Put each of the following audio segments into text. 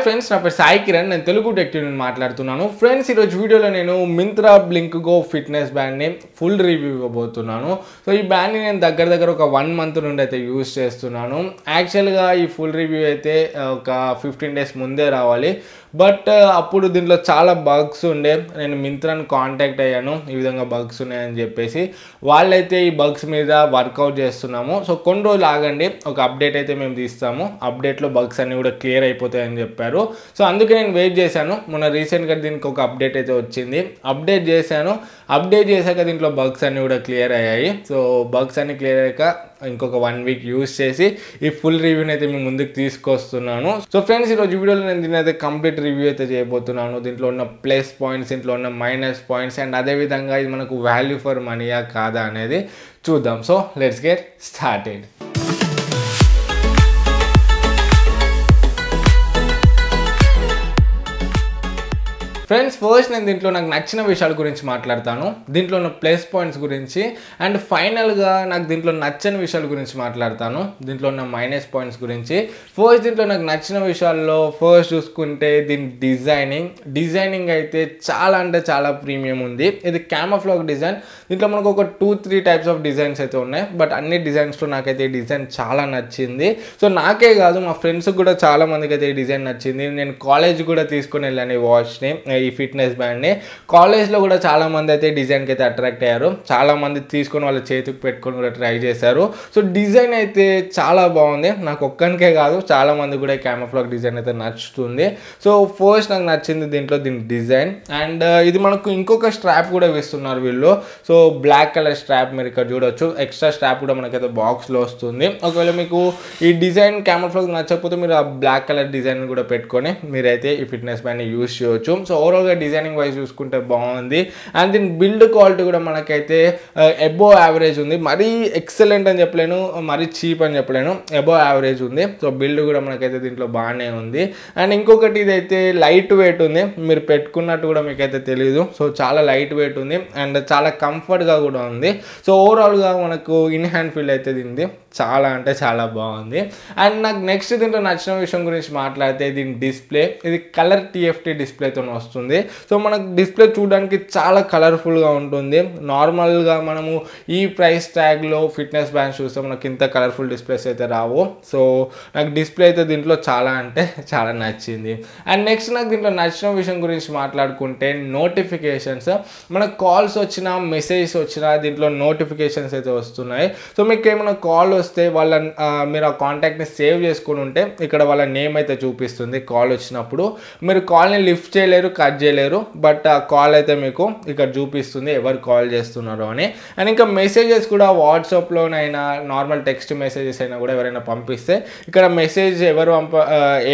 Hi friends, నా పేరు సాయి కిరణ్. నేను తెలుగు టెక్టివ్ నుండి మాట్లాడుతున్నాను. ఫ్రెండ్స్, ఈరోజు వీడియోలో నేను మింత్రా బ్లింక్ గో ఫిట్నెస్ బ్యాండ్ని ఫుల్ రివ్యూ ఇవ్వబోతున్నాను. సో ఈ బ్యాండ్ని నేను దగ్గర ఒక 1 month నుండి అయితే యూజ్ చేస్తున్నాను. యాక్చువల్గా ఈ ఫుల్ రివ్యూ అయితే ఒక 15 days ముందే రావాలి. బట్ అప్పుడు దీంట్లో చాలా బగ్స్ ఉండే. నేను మింత్రాని కాంటాక్ట్ అయ్యాను, ఈ విధంగా బగ్స్ ఉన్నాయని చెప్పేసి. వాళ్ళైతే ఈ బగ్స్ మీద వర్కౌట్ చేస్తున్నాము. సో కొన్ని రోజులు ఆగండి, ఒక అప్డేట్ అయితే మేము తీస్తాము. అప్డేట్లో బగ్స్ అన్నీ కూడా క్లియర్ అయిపోతాయని చెప్పారు. సో అందుకే నేను వెయిట్ చేశాను. మొన్న రీసెంట్గా దీనికి ఒక అప్డేట్ అయితే వచ్చింది. అప్డేట్ చేశాక దీంట్లో బగ్స్ అన్నీ కూడా క్లియర్ అయ్యాయి. సో బగ్స్ అన్నీ క్లియర్ అయ్యాక ఇంకొక 1 week యూజ్ చేసి ఈ ఫుల్ రివ్యూని అయితే మేము ముందుకు తీసుకొస్తున్నాను. సో ఫ్రెండ్స్, ఈరోజు వీడియోలో నేను దీని అయితే కంప్లీట్ రివ్యూ అయితే చేయబోతున్నాను. దీంట్లో ఉన్న ప్లస్ పాయింట్స్, దీంట్లో ఉన్న మైనస్ పాయింట్స్, అండ్ అదేవిధంగా ఇది మనకు వాల్యూ ఫర్ మనీయా కాదా అనేది చూద్దాం. So let's get started. Friends, first నేను దీంట్లో నాకు నచ్చిన విషయాల గురించి మాట్లాడతాను, దీంట్లో ఉన్న ప్లస్ పాయింట్స్ గురించి, అండ్ ఫైనల్గా నాకు దీంట్లో నచ్చని విషయాల గురించి మాట్లాడతాను, దీంట్లో ఉన్న మైనస్ పాయింట్స్ గురించి. ఫస్ట్ దీంట్లో నాకు నచ్చిన విషయాల్లో ఫస్ట్ చూసుకుంటే దీని డిజైనింగ్ అయితే చాలా అంటే చాలా ప్రీమియం ఉంది. ఇది క్యామోఫ్లాగ్ డిజైన్. దీంట్లో మనకు ఒక 2-3 types ఆఫ్ డిజైన్స్ అయితే ఉన్నాయి. బట్ అన్ని డిజైన్స్లో నాకైతే ఈ డిజైన్ చాలా నచ్చింది. సో నాకే కాదు, మా ఫ్రెండ్స్కి కూడా చాలా మందికి అయితే ఈ డిజైన్ నచ్చింది. నేను కాలేజ్ కూడా తీసుకొని వెళ్ళాను ఈ వాచ్ని, ఈ ఫిట్నెస్ బ్యాండ్ని. కాలేజ్లో కూడా చాలా మంది అయితే డిజైన్కి అయితే అట్రాక్ట్ అయ్యారు. చాలా మంది తీసుకొని వాళ్ళ చేతికి పెట్టుకొని కూడా ట్రై చేశారు. సో డిజైన్ అయితే చాలా బాగుంది. నాకు ఒక్కనికే కాదు, చాలా మంది కూడా క్యామోఫ్లాగ్ డిజైన్ అయితే నచ్చుతుంది. సో ఫస్ట్ నాకు నచ్చింది దీంట్లో దీని డిజైన్. అండ్ ఇది మనకు ఇంకొక స్ట్రాప్ కూడా ఇస్తున్నారు వీళ్ళు. సో బ్లాక్ కలర్ స్ట్రాప్ మీరు ఇక్కడ చూడొచ్చు. ఎక్స్ట్రా స్ట్రాప్ కూడా మనకైతే బాక్స్లో వస్తుంది. ఒకవేళ మీకు ఈ డిజైన్ క్యామోఫ్లాగ్ నచ్చకపోతే మీరు ఆ బ్లాక్ కలర్ డిజైన్ కూడా పెట్టుకొని మీరైతే ఈ ఫిట్నెస్ బ్యాండ్ని యూజ్ చేయొచ్చు. సో ఓవరాల్గా డిజైనింగ్ వైజ్ చూసుకుంటే బాగుంది. అండ్ దీని బిల్డ్ క్వాలిటీ కూడా మనకైతే అబోవ్ యావరేజ్ ఉంది. మరీ ఎక్సలెంట్ అని చెప్పలేను, మరీ చీప్ అని చెప్పలేను, అబోవ్ యావరేజ్ ఉంది. సో బిల్డ్ కూడా మనకైతే దీంట్లో బాగానే ఉంది. అండ్ ఇంకొకటి, ఇదైతే లైట్ వెయిట్ ఉంది. మీరు పెట్టుకున్నట్టు కూడా మీకైతే తెలియదు. సో చాలా లైట్ వెయిట్ ఉంది అండ్ చాలా కంఫర్ట్గా కూడా ఉంది. సో ఓవరాల్గా మనకు ఇన్ హ్యాండ్ ఫీల్ అయితే దీనిది చాలా అంటే చాలా బాగుంది. అండ్ నాకు నెక్స్ట్ దీంట్లో నచ్చిన విషయం గురించి మాట్లాడితే దీని డిస్ప్లే. ఇది కలర్ TFT డిస్ప్లేతో వస్తుంది. సో మనకు డిస్ప్లే చూడడానికి చాలా కలర్ఫుల్గా ఉంటుంది. నార్మల్గా మనము ఈ ప్రైస్ ట్యాగ్లో ఫిట్నెస్ బ్యాండ్స్ చూస్తే మనకి ఇంత కలర్ఫుల్ డిస్ప్లేస్ అయితే రావు. సో నాకు డిస్ప్లే అయితే దీంట్లో చాలా అంటే చాలా నచ్చింది. అండ్ నెక్స్ట్ నాకు దీంట్లో నచ్చిన విషయం గురించి మాట్లాడుకుంటే నోటిఫికేషన్స్. మనకు కాల్స్ వచ్చినా మెసేజెస్ వచ్చినా దీంట్లో నోటిఫికేషన్స్ అయితే వస్తున్నాయి. సో మీకు ఏమైనా కాల్ వస్తే మీరు ఆ కాంటాక్ట్ని సేవ్ చేసుకుని ఉంటే ఇక్కడ వాళ్ళ నేమ్ అయితే చూపిస్తుంది. కాల్ వచ్చినప్పుడు మీరు కాల్ని లిఫ్ట్ చేయలేరు, కట్ చేయలేరు, బట్ ఆ కాల్ అయితే మీకు ఇక్కడ చూపిస్తుంది ఎవరు కాల్ చేస్తున్నారో అని. అండ్ ఇంకా మెసేజెస్ కూడా వాట్సాప్లోనైనా నార్మల్ టెక్స్ట్ మెసేజెస్ అయినా కూడా ఎవరైనా పంపిస్తే ఇక్కడ మెసేజ్ ఎవరు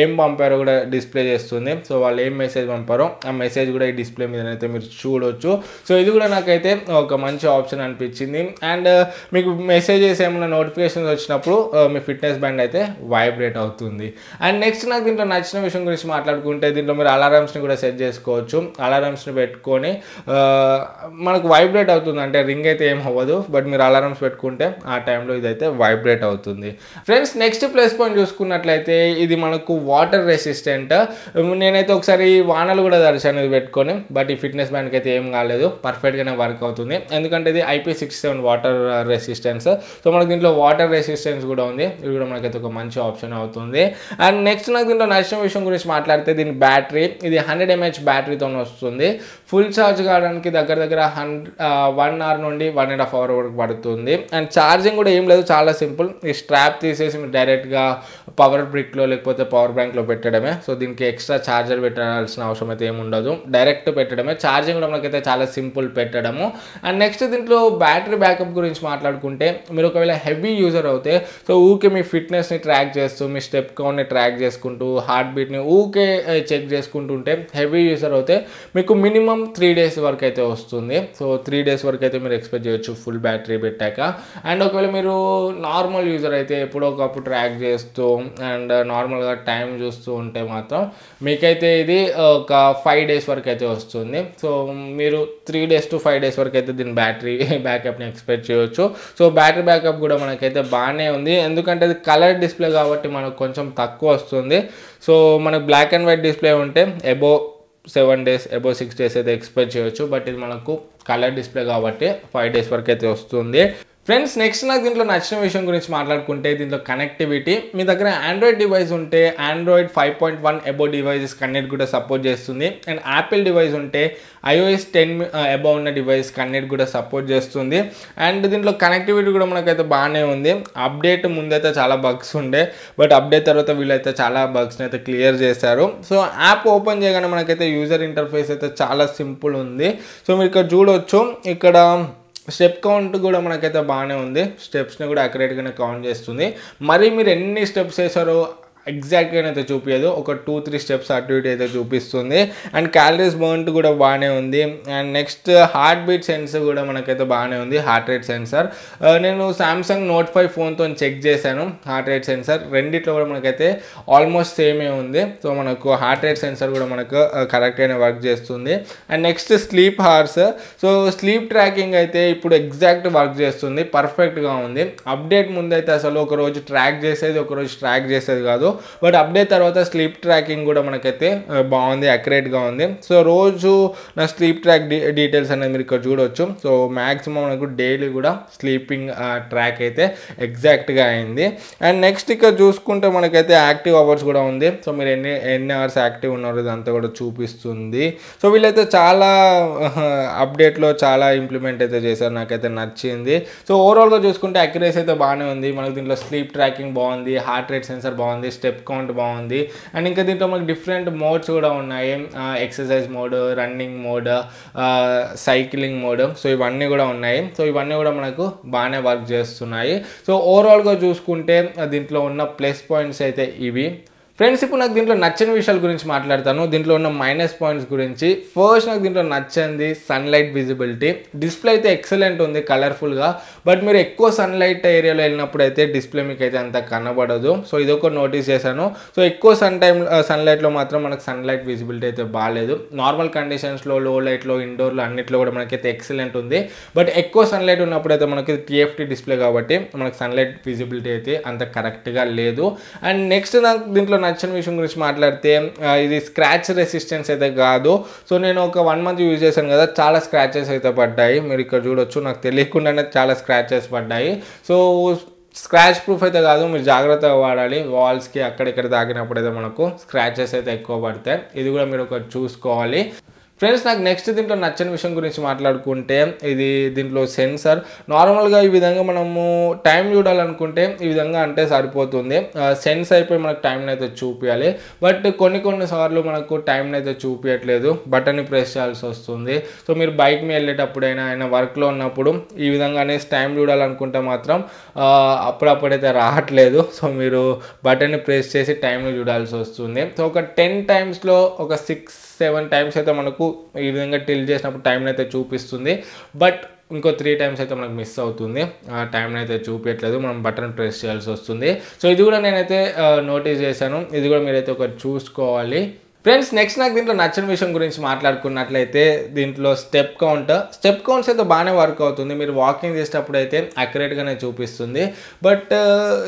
ఏం పంపారో కూడా డిస్ప్లే చేస్తుంది. సో వాళ్ళు ఏం మెసేజ్ పంపారో ఆ మెసేజ్ కూడా ఈ డిస్ప్లే మీద అయితే మీరు చూడవచ్చు. సో ఇది కూడా నాకైతే ఒక మంచి ఆప్షన్ అనిపించింది. అండ్ మీకు మెసేజెస్ ఏమైనా నోటిఫికేషన్స్ వచ్చినప్పుడు మీ ఫిట్నెస్ బ్యాండ్ అయితే వైబ్రేట్ అవుతుంది. అండ్ నెక్స్ట్ నాకు దీంట్లో నచ్చిన విషయం గురించి మాట్లాడుకుంటే దీంట్లో మీరు అలారమ్స్ని కూడా సెట్ చేసుకోవచ్చు. అలారమ్స్ని పెట్టుకొని మనకు వైబ్రేట్ అవుతుంది, అంటే రింగ్ అయితే ఏం అవ్వదు, బట్ మీరు అలారమ్స్ పెట్టుకుంటే ఆ టైంలో ఇదైతే వైబ్రేట్ అవుతుంది. ఫ్రెండ్స్, నెక్స్ట్ ప్లస్ పాయింట్ చూసుకున్నట్లయితే ఇది మనకు వాటర్ రెసిస్టెంట్. నేనైతే ఒకసారి వానలు కూడా తడిచాను ఇది పెట్టుకొని, బట్ ఈ ఫిట్నెస్ బ్యాండ్కి అయితే ఏం కాలేదు, పర్ఫెక్ట్గానే వర్క్ అవుతుంది. ఎందుకంటే ఇది IP67 వాటర్ రెసిస్టెన్స్. సో మనకు దీంట్లో వాటర్ రెసిస్టెన్స్ కూడా ఉంది. ఇది కూడా మనకైతే ఒక మంచి ఆప్షన్ అవుతుంది. అండ్ నెక్స్ట్ నాకు దీంట్లో నచ్చిన విషయం గురించి మాట్లాడితే దీని బ్యాటరీ. ఇది 100 mAh బ్యాటరీతో వస్తుంది. ఫుల్ ఛార్జ్ కావడానికి దగ్గర 1 hour నుండి 1.5 hour వరకు పడుతుంది. అండ్ ఛార్జింగ్ కూడా ఏం లేదు, చాలా సింపుల్. ఈ స్ట్రాప్ తీసేసి మీరు డైరెక్ట్గా పవర్ బ్రిక్లో లేకపోతే పవర్ బ్యాంక్లో పెట్టడమే. సో దీనికి ఎక్స్ట్రా ఛార్జర్ పెట్టాల్సిన అవసరం అయితే ఏమి ఉండదు, డైరెక్ట్ పెట్టడమే. ఛార్జింగ్ కూడా మనకైతే చాలా సింపుల్ పెట్టడము. అండ్ నెక్స్ట్ దీంట్లో బ్యాటరీ బ్యాకప్ గురించి మాట్లాడుకుంటే మీరు ఒకవేళ హెవీ యూజర్ అవుతే సో ఊకే మీ ఫిట్నెస్ని ట్రాక్ చేస్తూ, మీ స్టెప్ కౌంట్ని ట్రాక్ చేసుకుంటూ, హార్ట్ బీట్ని ఊకే చెక్ చేసుకుంటుంటే హెవీ యూజర్ అవుతే మీకు మినిమం 3 days వరకు అయితే వస్తుంది. సో 3 days వరకు అయితే మీరు ఎక్స్పెక్ట్ చేయొచ్చు ఫుల్ బ్యాటరీ పెట్టాక. అండ్ ఒకవేళ మీరు నార్మల్ యూజర్ అయితే ఎప్పుడో ఒకప్పుడు ట్రాక్ చేస్తూ అండ్ నార్మల్గా టైం చూస్తూ ఉంటే మాత్రం మీకైతే ఇది ఒక 5 days వరకు అయితే వస్తుంది. సో మీరు 3 days to 5 days వరకు అయితే దీని బ్యాటరీ బ్యాకప్ని ఎక్స్పెక్ట్ చేయొచ్చు. సో బ్యాటరీ బ్యాకప్ కూడా మనకైతే బాగానే ఉంది, ఎందుకంటే అది కలర్ డిస్ప్లే కాబట్టి మనకు కొంచెం తక్కువ వస్తుంది. సో మనకు బ్లాక్ అండ్ వైట్ డిస్ప్లే ఉంటే అబోవ్ 7 days అబోవ్ 6 days అయితే ఎక్స్పెక్ట్ చేయొచ్చు. బట్ ఇది మనకు కలర్ డిస్ప్లే కాబట్టి 5 days వరకు అయితే వస్తుంది. ఫ్రెండ్స్ నెక్స్ట్ నాకు దీంట్లో నచ్చిన విషయం గురించి మాట్లాడుకుంటే దీంట్లో కనెక్టివిటీ. మీ దగ్గర ఆండ్రాయిడ్ డివైస్ ఉంటే ఆండ్రాయిడ్ 5.1 అబోవ్ డివైజెస్ కన్నెక్ట్ కూడా సపోర్ట్ చేస్తుంది. అండ్ యాపిల్ డివైస్ ఉంటే iOS 10 అబోవ్ ఉన్న డివైస్ కన్నెక్ట్ కూడా సపోర్ట్ చేస్తుంది. అండ్ దీంట్లో కనెక్టివిటీ కూడా మనకైతే బాగానే ఉంది. అప్డేట్ ముందైతే చాలా బగ్స్ ఉండే, బట్ అప్డేట్ తర్వాత వీళ్ళైతే చాలా బగ్స్ని అయితే క్లియర్ చేశారు. సో యాప్ ఓపెన్ చేయగానే మనకైతే యూజర్ ఇంటర్ఫేస్ అయితే చాలా సింపుల్ ఉంది. సో మీరు ఇక్కడ చూడవచ్చు, ఇక్కడ స్టెప్ కౌంట్ కూడా మనకైతే బాగానే ఉంది. స్టెప్స్ని కూడా అక్యురేట్గానే కౌంట్ చేస్తుంది. మరి మీరు ఎన్ని స్టెప్స్ వేసారో ఎగ్జాక్ట్గా అయితే చూపించదు, ఒక 2-3 స్టెప్స్ అటు ఇటు అయితే చూపిస్తుంది. అండ్ క్యాలరీస్ బర్న్ట్ కూడా బాగానే ఉంది. And next heart beat sensor కూడా మనకైతే బాగానే ఉంది, హార్ట్ రేట్ సెన్సర్. నేను సామ్సంగ్ నోట్ 5 ఫోన్తో చెక్ చేశాను హార్ట్ రేట్ సెన్సర్, రెండిట్లో కూడా మనకైతే ఆల్మోస్ట్ సేమే ఉంది. సో మనకు హార్ట్ రేట్ సెన్సర్ కూడా మనకు కరెక్ట్గానే వర్క్ చేస్తుంది. And next sleep horse. So sleep tracking అయితే ఇప్పుడు ఎగ్జాక్ట్ వర్క్ చేస్తుంది, పర్ఫెక్ట్గా ఉంది. అప్డేట్ ముందైతే అసలు ఒకరోజు ట్రాక్ చేసేది, ఒకరోజు ట్రాక్ చేసేది కాదు. బట్ అప్డేట్ తర్వాత స్లీప్ ట్రాకింగ్ కూడా మనకైతే బాగుంది, అక్యురేట్గా ఉంది. సో రోజు నా స్లీప్ ట్రాక్ డీటెయిల్స్ అనేది మీరు ఇక్కడ చూడవచ్చు. సో మ్యాక్సిమం మనకు డైలీ కూడా స్లీపింగ్ ట్రాక్ అయితే ఎగ్జాక్ట్గా అయింది. అండ్ నెక్స్ట్ ఇక్కడ చూసుకుంటే మనకైతే యాక్టివ్ అవర్స్ కూడా ఉంది. సో మీరు ఎన్ని అవర్స్ యాక్టివ్ ఉన్నారో ఇదంతా కూడా చూపిస్తుంది. సో వీళ్ళైతే చాలా అప్డేట్లో చాలా ఇంప్లిమెంట్ అయితే చేశారు, నాకైతే నచ్చింది. సో ఓవరాల్గా చూసుకుంటే అక్యురేసీ అయితే బాగానే ఉంది. మనకు దీంట్లో స్లీప్ ట్రాకింగ్ బాగుంది, హార్ట్ రేట్ సెన్సర్ బాగుంది, స్టెప్ కౌంట్ బాగుంది. అండ్ ఇంకా దీంట్లో మనకు డిఫరెంట్ మోడ్స్ కూడా ఉన్నాయి, exercise mode, running mode, cycling mode. So ఇవన్నీ కూడా ఉన్నాయి. సో ఇవన్నీ కూడా మనకు బాగానే వర్క్ చేస్తున్నాయి. సో ఓవరాల్గా చూసుకుంటే దీంట్లో ఉన్న ప్లస్ పాయింట్స్ అయితే ఇవి. ఫ్రెండ్స్ ఇప్పుడు నాకు దీంట్లో నచ్చని విషయాల గురించి మాట్లాడతాను, దీంట్లో ఉన్న మైనస్ పాయింట్స్ గురించి. ఫస్ట్ నాకు దీంట్లో నచ్చింది సన్లైట్ విజిబిలిటీ. డిస్ప్లే అయితే ఎక్సలెంట్ ఉంది, కలర్ఫుల్గా. బట్ మీరు ఎక్కువ సన్లైట్ ఏరియాలో వెళ్ళినప్పుడు అయితే డిస్ప్లే మీకు అయితే అంత కనబడదు. సో ఇదొక నోటీస్ చేశాను. సో ఎక్కువ సన్లైట్లో మాత్రం మనకు సన్లైట్ విజిబిలిటీ అయితే బాగాలేదు. నార్మల్ కండిషన్స్లో, లో లైట్లో, ఇండోర్లో అన్నిట్లో కూడా మనకైతే ఎక్సలెంట్ ఉంది. బట్ ఎక్కువ సన్లైట్ ఉన్నప్పుడు అయితే మనకి TFT డిస్ప్లే కాబట్టి మనకు సన్లైట్ విజిబిలిటీ అయితే అంత కరెక్ట్గా లేదు. అండ్ నెక్స్ట్ నాకు దీంట్లో నచ్చిన విషయం గురించి మాట్లాడితే ఇది స్క్రాచ్ రెసిస్టెన్స్ అయితే కాదు. సో నేను ఒక 1 month యూజ్ చేశాను కదా, చాలా స్క్రాచెస్ అయితే పడ్డాయి. మీరు ఇక్కడ చూడొచ్చు, నాకు తెలియకుండానే చాలా స్క్రాచెస్ పడ్డాయి. సో స్క్రాచ్ ప్రూఫ్ అయితే కాదు, మీరు జాగ్రత్తగా వాడాలి. వాల్స్కి అక్కడిక్కడ తాకినప్పుడు అయితే మనకు స్క్రాచెస్ అయితే ఎక్కువ పడతాయి. ఇది కూడా మీరు ఒకటి చూసుకోవాలి. ఫ్రెండ్స్ నాకు నెక్స్ట్ దీంట్లో నచ్చని విషయం గురించి మాట్లాడుకుంటే ఇది దీంట్లో సెన్సర్. నార్మల్గా ఈ విధంగా మనము టైం చూడాలనుకుంటే ఈ విధంగా అంటే సరిపోతుంది, సెన్స్ అయిపోయి మనకు టైంని అయితే చూపించాలి. బట్ కొన్ని సార్లు మనకు టైంని అయితే చూపించట్లేదు, బటన్ని ప్రెస్ చేయాల్సి వస్తుంది. సో మీరు బైక్ మీద వెళ్ళేటప్పుడైనా అయినా వర్క్లో ఉన్నప్పుడు ఈ విధంగానే టైం చూడాలనుకుంటే మాత్రం అప్పుడప్పుడైతే రావట్లేదు. సో మీరు బటన్ని ప్రెస్ చేసి టైంని చూడాల్సి వస్తుంది. సో ఒక 10 times ఒక 6-7 times అయితే మనకు ఈ విధంగా టిల్ట్ చేసినప్పుడు టైంని అయితే చూపిస్తుంది. బట్ ఇంకో 3 times అయితే మనకు మిస్ అవుతుంది, టైంని అయితే చూపించట్లేదు, మనం బటన్ ప్రెస్ చేయాల్సి వస్తుంది. సో ఇది కూడా నేనైతే నోటీస్ చేశాను, ఇది కూడా మీరైతే ఒకటి చూసుకోవాలి. ఫ్రెండ్స్ నెక్స్ట్ నాకు దీంట్లో నచ్చిన విషయం గురించి మాట్లాడుకున్నట్లయితే దీంట్లో స్టెప్ కౌంట్స్ అయితే బాగానే వర్క్ అవుతుంది. మీరు వాకింగ్ చేసేటప్పుడు అయితే అక్యురేట్గానే చూపిస్తుంది. బట్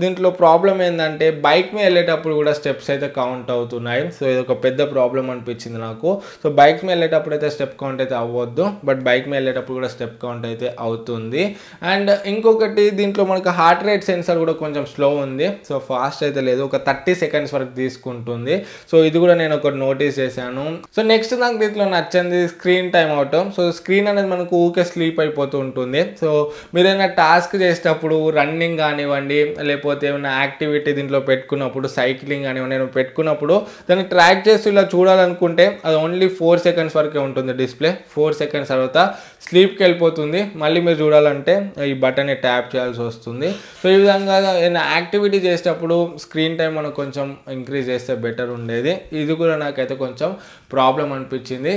దీంట్లో ప్రాబ్లం ఏంటంటే బైక్ మీద వెళ్ళేటప్పుడు కూడా స్టెప్స్ అయితే కౌంట్ అవుతున్నాయి. సో ఇది ఒక పెద్ద ప్రాబ్లం అనిపించింది నాకు. సో బైక్ మీద వెళ్ళేటప్పుడు అయితే స్టెప్ కౌంట్ అయితే అవ్వద్దు, బట్ బైక్ మీద వెళ్ళేటప్పుడు కూడా స్టెప్ కౌంట్ అయితే అవుతుంది. అండ్ ఇంకొకటి దీంట్లో మనకు హార్ట్ రేట్ సెన్సర్ కూడా కొంచెం స్లో ఉంది. సో ఫాస్ట్ అయితే లేదు, ఒక 30 seconds వరకు తీసుకుంటుంది. సో ఇది కూడా నేను ఒక నోటీస్ చేశాను. సో నెక్స్ట్ నాకు దీంట్లో నచ్చింది screen time out. So screen అనేది మనకు ఊకే స్లీప్ అయిపోతూ ఉంటుంది. సో మీరు ఏదైనా టాస్క్ చేసేటప్పుడు రన్నింగ్ కానివ్వండి, లేకపోతే ఏమైనా యాక్టివిటీ దీంట్లో పెట్టుకున్నప్పుడు, సైక్లింగ్ కానివ్వండి, నేను పెట్టుకున్నప్పుడు దాన్ని ట్రాక్ చేసి ఇలా చూడాలనుకుంటే అది ఓన్లీ 4 seconds వరకే ఉంటుంది డిస్ప్లే. 4 seconds తర్వాత స్లీప్కి వెళ్ళిపోతుంది. మళ్ళీ మీరు చూడాలంటే ఈ బటన్ని ట్యాప్ చేయాల్సి వస్తుంది. సో ఈ విధంగా ఏదైనా యాక్టివిటీ చేసేటప్పుడు స్క్రీన్ టైం మనం కొంచెం ఇంక్రీజ్ చేస్తే బెటర్ ఉండేది. ఇది కూడా నాకైతే కొంచెం ప్రాబ్లం అనిపించింది.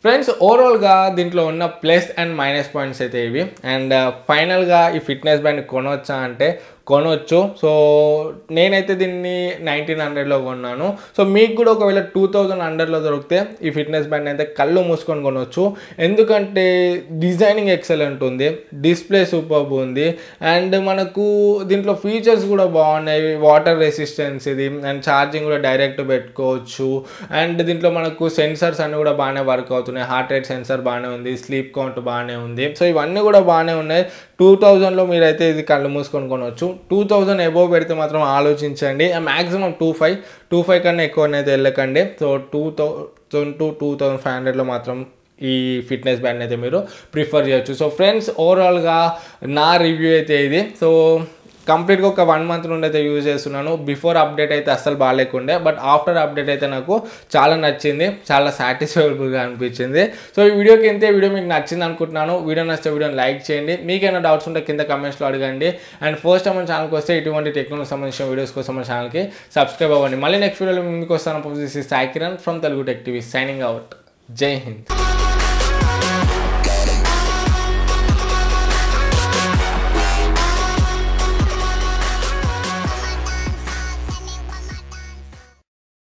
ఫ్రెండ్స్ ఓవరాల్గా దీంట్లో ఉన్న ప్లస్ అండ్ మైనస్ పాయింట్స్ అయితే ఇవి. అండ్ ఫైనల్గా ఈ ఫిట్నెస్ బ్యాండ్ కొనవచ్చా అంటే కొనవచ్చు. సో నేనైతే దీన్ని 1900లో కొన్నాను. సో మీకు కూడా ఒకవేళ 2000 అండర్లో దొరికితే ఈ ఫిట్నెస్ బ్యాండ్ అయితే కళ్ళు మూసుకొని కొనవచ్చు. ఎందుకంటే డిజైనింగ్ ఎక్సలెంట్ ఉంది, డిస్ప్లే సూపర్బ్ ఉంది, అండ్ మనకు దీంట్లో ఫీచర్స్ కూడా బాగున్నాయి. వాటర్ రెసిస్టెన్స్ ఇది, అండ్ ఛార్జింగ్ కూడా డైరెక్ట్ పెట్టుకోవచ్చు. అండ్ దీంట్లో మనకు సెన్సర్స్ అన్నీ కూడా బాగానే వర్క్ అవుతున్నాయి. హార్ట్ రేట్ సెన్సర్ బాగానే ఉంది, స్లీప్ కౌంట్ బాగానే ఉంది. సో ఇవన్నీ కూడా బాగానే ఉన్నాయి. 2000లో మీరైతే ఇది కళ్ళు మూసుకొని కొనవచ్చు. 2000 అబోవ్ పెడితే మాత్రం ఆలోచించండి. మ్యాక్సిమం 2500 కన్నా ఎక్కువనైతే వెళ్ళకండి. సో 2000 to 2500లో మాత్రం ఈ ఫిట్నెస్ బ్యాండ్ అయితే మీరు ప్రిఫర్ చేయొచ్చు. సో ఫ్రెండ్స్, ఓవరాల్గా నా రివ్యూ అయితే ఇది. సో కంప్లీట్గా ఒక 1 మంత్ నుండి అయితే యూజ్ చేస్తున్నాను. బిఫోర్ అప్డేట్ అయితే అస్సలు బాగాలేకుండే, బట్ ఆఫ్టర్ అప్డేట్ అయితే నాకు చాలా నచ్చింది, చాలా సాటిస్ఫైబుల్గా అనిపించింది. సో ఈ వీడియోకి ఇంతే. వీడియో మీకు నచ్చింది అనుకుంటున్నాను. వీడియో నచ్చితే వీడియోని లైక్ చేయండి. మీకైనా డౌట్స్ ఉంటే కింద కమెంట్స్లో అడగండి. అండ్ ఫస్ట్ టైం మన ఛానల్కి వస్తే ఇటువంటి టెక్నాలజీ సంబంధించిన వీడియోస్ కోసం మన ఛానల్కి సబ్స్క్రైబ్ అవ్వండి. మళ్ళీ నెక్స్ట్ వీడియోలో మీకు వస్తాను. Sai Kiran from Telugu tech TV signing out. జై హింద్.